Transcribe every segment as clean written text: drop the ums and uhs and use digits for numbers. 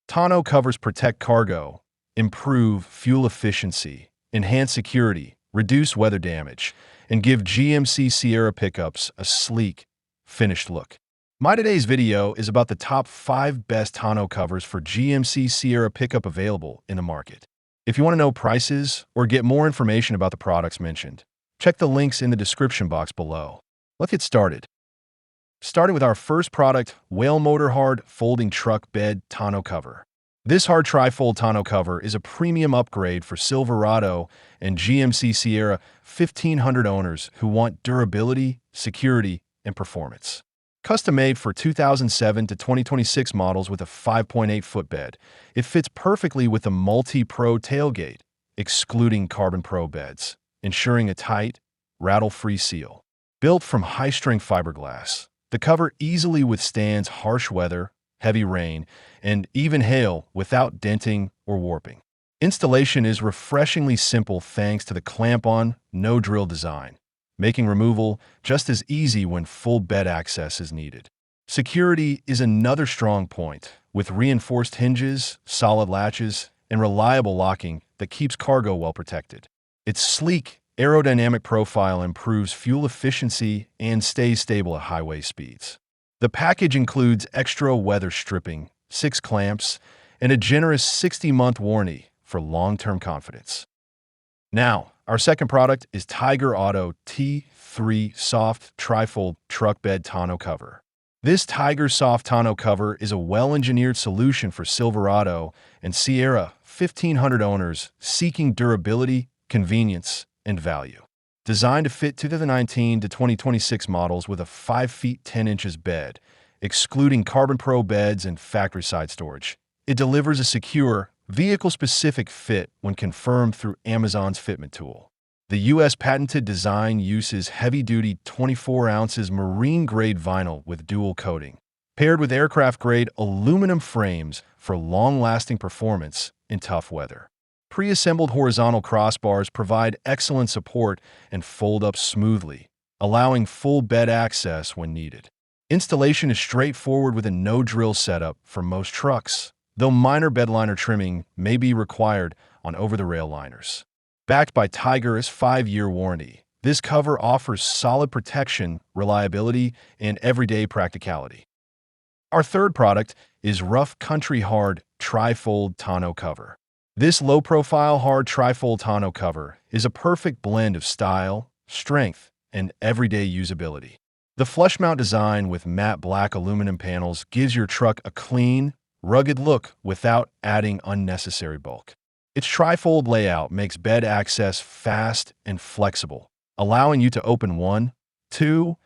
Tonneau covers protect cargo, improve fuel efficiency, enhance security, reduce weather damage, and give GMC Sierra pickups a sleek, finished look. My today's video is about the top 5 best tonneau covers for GMC Sierra pickup available in the market. If you want to know prices or get more information about the products mentioned, check the links in the description box below. Let's get started. Starting with our first product, Whale Motor Hard Folding Truck Bed Tonneau Cover. This hard tri-fold tonneau cover is a premium upgrade for Silverado and GMC Sierra 1500 owners who want durability, security, and performance. Custom-made for 2007 to 2026 models with a 5.8-foot bed, it fits perfectly with the Multi-Pro tailgate, excluding Carbon Pro beds, ensuring a tight, rattle-free seal. Built from high-strength fiberglass, the cover easily withstands harsh weather, heavy rain, and even hail without denting or warping. Installation is refreshingly simple thanks to the clamp-on, no-drill design, making removal just as easy when full bed access is needed. Security is another strong point, with reinforced hinges, solid latches, and reliable locking that keeps cargo well protected. Its sleek, aerodynamic profile improves fuel efficiency and stays stable at highway speeds. The package includes extra weather stripping, 6 clamps, and a generous 60-month warranty for long-term confidence. Now, our second product is Tiger Auto T3 Soft Trifold Truck Bed Tonneau Cover. This Tiger Soft Tonneau Cover is a well-engineered solution for Silverado and Sierra 1500 owners seeking durability, convenience, and value. Designed to fit 2019 to 2026 models with a 5 feet 10 inches bed, excluding Carbon Pro beds and factory-side storage, it delivers a secure, vehicle-specific fit when confirmed through Amazon's fitment tool. The U.S. patented design uses heavy-duty 24 ounces marine-grade vinyl with dual coating, paired with aircraft-grade aluminum frames for long-lasting performance in tough weather. Pre-assembled horizontal crossbars provide excellent support and fold up smoothly, allowing full bed access when needed. Installation is straightforward with a no-drill setup for most trucks, though minor bedliner trimming may be required on over-the-rail liners. Backed by Tiger's 5-year warranty, this cover offers solid protection, reliability, and everyday practicality. Our third product is Rough Country Hard Trifold Tonneau Cover. This low-profile hard trifold tonneau cover is a perfect blend of style, strength, and everyday usability. The flush-mount design with matte black aluminum panels gives your truck a clean, rugged look without adding unnecessary bulk. Its trifold layout makes bed access fast and flexible, allowing you to open 1, 2,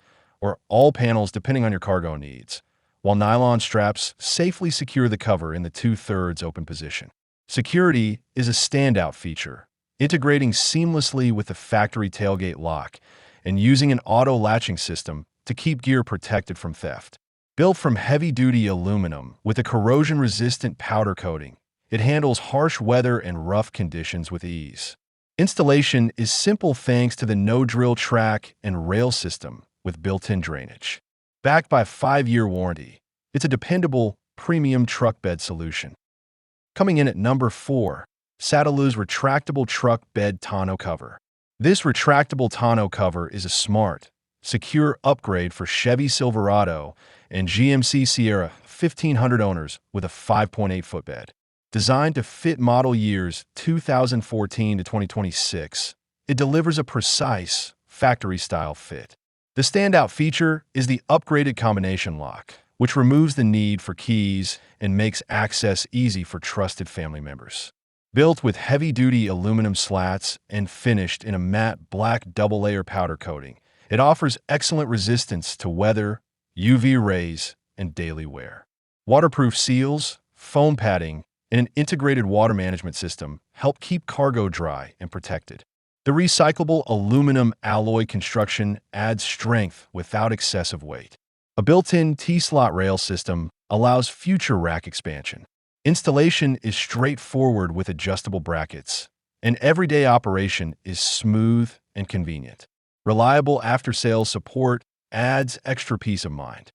or all panels depending on your cargo needs, while nylon straps safely secure the cover in the 2/3 open position. Security is a standout feature, integrating seamlessly with the factory tailgate lock and using an auto latching system to keep gear protected from theft. Built from heavy-duty aluminum with a corrosion-resistant powder coating, it handles harsh weather and rough conditions with ease. Installation is simple thanks to the no-drill track and rail system with built-in drainage. Backed by a 5-year warranty, it's a dependable, premium truck bed solution. Coming in at number 4, Saddaloo's Retractable Truck Bed Tonneau Cover. This retractable tonneau cover is a smart, secure upgrade for Chevy Silverado and GMC Sierra 1500 owners with a 5.8-foot bed. Designed to fit model years 2014 to 2026, it delivers a precise, factory-style fit. The standout feature is the upgraded combination lock, which removes the need for keys and makes access easy for trusted family members. Built with heavy-duty aluminum slats and finished in a matte black double-layer powder coating, it offers excellent resistance to weather, UV rays, and daily wear. Waterproof seals, foam padding, and an integrated water management system help keep cargo dry and protected. The recyclable aluminum alloy construction adds strength without excessive weight. A built-in T-slot rail system allows future rack expansion. Installation is straightforward with adjustable brackets, and everyday operation is smooth and convenient. Reliable after-sales support adds extra peace of mind.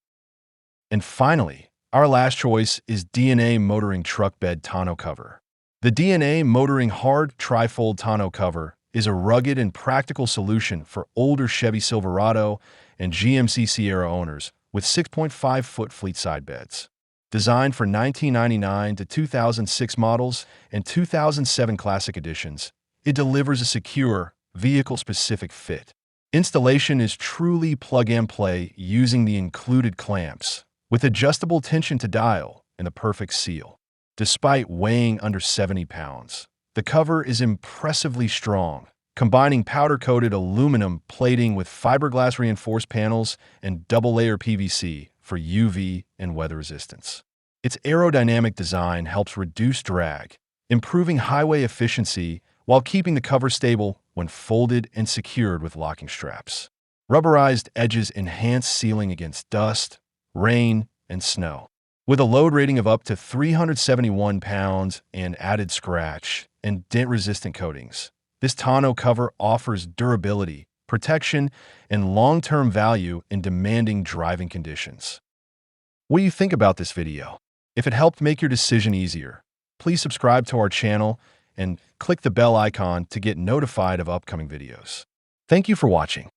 And finally, Our last choice is DNA Motoring Truck Bed Tonneau Cover. The DNA Motoring Hard Trifold Tonneau Cover is a rugged and practical solution for older Chevy Silverado and GMC Sierra owners with 6.5-foot fleet side beds. Designed for 1999 to 2006 models and 2007 Classic editions, it delivers a secure, vehicle-specific fit. Installation is truly plug-and-play using the included clamps, with adjustable tension to dial and the perfect seal. Despite weighing under 70 pounds, the cover is impressively strong, combining powder-coated aluminum plating with fiberglass reinforced panels and double-layer PVC for UV and weather resistance. Its aerodynamic design helps reduce drag, improving highway efficiency while keeping the cover stable when folded and secured with locking straps. Rubberized edges enhance sealing against dust, rain, and snow. With a load rating of up to 371 pounds and added scratch and dent-resistant coatings, this tonneau cover offers durability, protection, and long-term value in demanding driving conditions. What do you think about this video? If it helped make your decision easier, please subscribe to our channel and click the bell icon to get notified of upcoming videos. Thank you for watching.